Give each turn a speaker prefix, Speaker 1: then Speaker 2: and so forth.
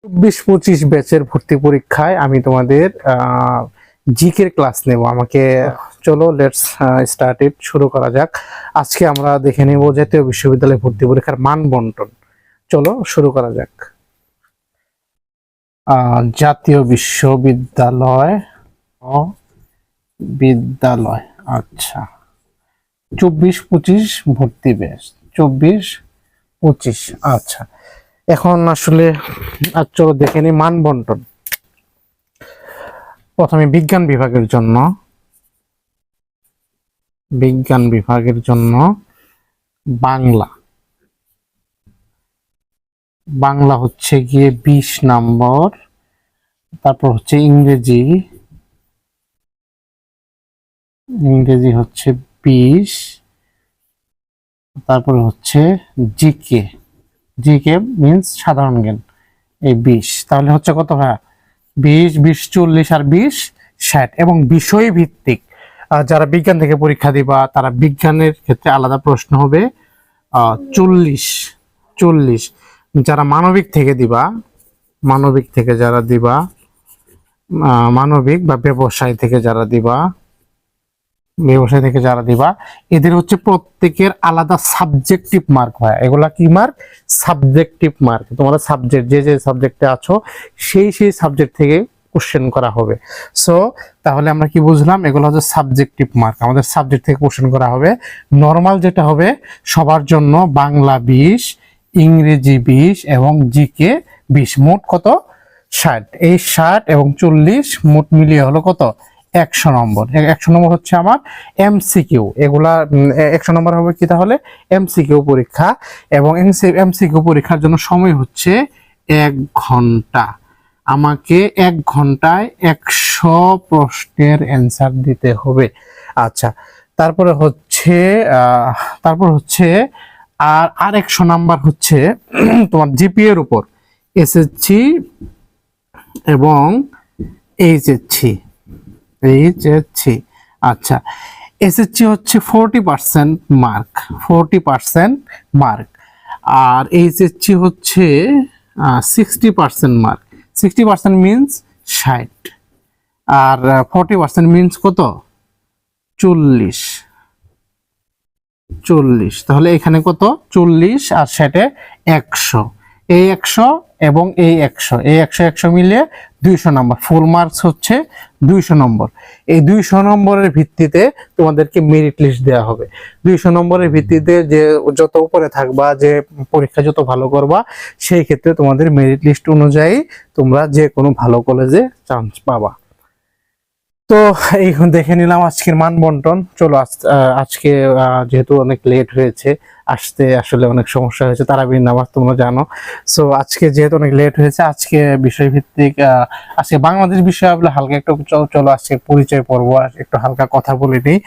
Speaker 1: 24-25 ব্যাচের ভর্তি পরীক্ষায় আমি তোমাদের জিকের ক্লাস নেব। আমাকে চলো লেটস স্টার্ট ইট, শুরু করা যাক। আজকে আমরা দেখে নেব জাতীয় বিশ্ববিদ্যালয় ভর্তি পরীক্ষার মান বন্টন। চলো শুরু করা যাক। জাতীয় বিশ্ববিদ্যালয় আচ্ছা, 24-25 ভর্তি ব্যাচ, 24-25। আচ্ছা, এখন আসলে চলো দেখে নিই মান বন্টন। প্রথমে বিজ্ঞান বিভাগের জন্য বাংলা হচ্ছে গিয়ে 20 নম্বর, তারপর হচ্ছে ইংরেজি হচ্ছে 20, তারপর হচ্ছে জিকে মিন্স সাধারণ জ্ঞান, এই 20। তাহলে হচ্ছে কত? হ্যাঁ, 20, 40 আর 20, 60। এবং বিষয় ভিত্তিক যারা বিজ্ঞান থেকে পরীক্ষা দিবা তারা বিজ্ঞানের ক্ষেত্রে আলাদা প্রশ্ন হবে 40। যারা মানবিক থেকে মানবিক বা ব্যবসায় থেকে যারা দিবা এদের হচ্ছে প্রত্যেকের আলাদা সাবজেক্টিভ মার্ক হয়। এগুলা কি মার্ক? Subjective mark. তোমরা সাবজেক্ট যে সাবজেক্টে আছো সেই সাবজেক্ট থেকে কোশ্চেন করা হবে। সো তাহলে আমরা কি বুঝলাম? এগুলো হচ্ছে সাবজেক্টিভ মার্ক, আমাদের সাবজেক্ট থেকে কোশ্চেন করা হবে। নর্মাল যেটা হবে সবার জন্য বাংলা 20, ইংরেজি 20 এবং জিকে 20, মোট কত? 60। এই 60 এবং 40 মোট মিলিয়ে হলো কত? 100 নম্বর। 100 নম্বর হচ্ছে আমার এমসিকিউ। এগুলা 100 নম্বর হবে কি তাহলে? এমসিকিউ পরীক্ষা। এবং এমসিকিউ পরীক্ষার জন্য সময় হচ্ছে 1 ঘন্টা। আমাকে 1 ঘন্টায় 100 প্রশ্নের অ্যান্সার দিতে হবে। আচ্ছা, তারপরে হচ্ছে আর 100 নাম্বার হচ্ছে তোমার জিপিএ এর উপর, এসএসসি এবং এইচএসসি। আচ্ছা, এসএসসি হচ্ছে 40% মার্ক, আর এইচএসসি হচ্ছে 60% মার্ক। 60% মিনস 60, আর 40% মিনস কত? 40। তাহলে এখানে কত? 40 আর 60 100। এই 100 এবং এই 100 মিলিয়ে 200 নম্বর। ফুল মার্কস হচ্ছে 200 নম্বর। এই 200 নম্বরের ভিত্তিতে তোমাদেরকে মেরিট লিস্ট দেওয়া হবে। 200 নম্বরের ভিত্তিতে যে যত উপরে থাকবা, যে পরীক্ষা যত ভালো করবা, সেই ক্ষেত্রে তোমাদের মেরিট লিস্ট অনুযায়ী তোমরা যে কোনো ভালো কলেজে চান্স পাবা। তো এই দেখে নিলাম আজকের মান বন্টন। চলো আজকে যেহেতু অনেক লেট হয়েছে আসতে, আসলে অনেক সমস্যা হয়েছে, তারাবির নামাজ তোমরা জানো। সো আজকে যেহেতু অনেক লেট হয়েছে, আজকে বিষয়ভিত্তিক আজকে বাংলাদেশ বিষয় হালকা একটু চলো আজকে পরিচয় পর্ব, একটু হালকা কথা বলে নিই।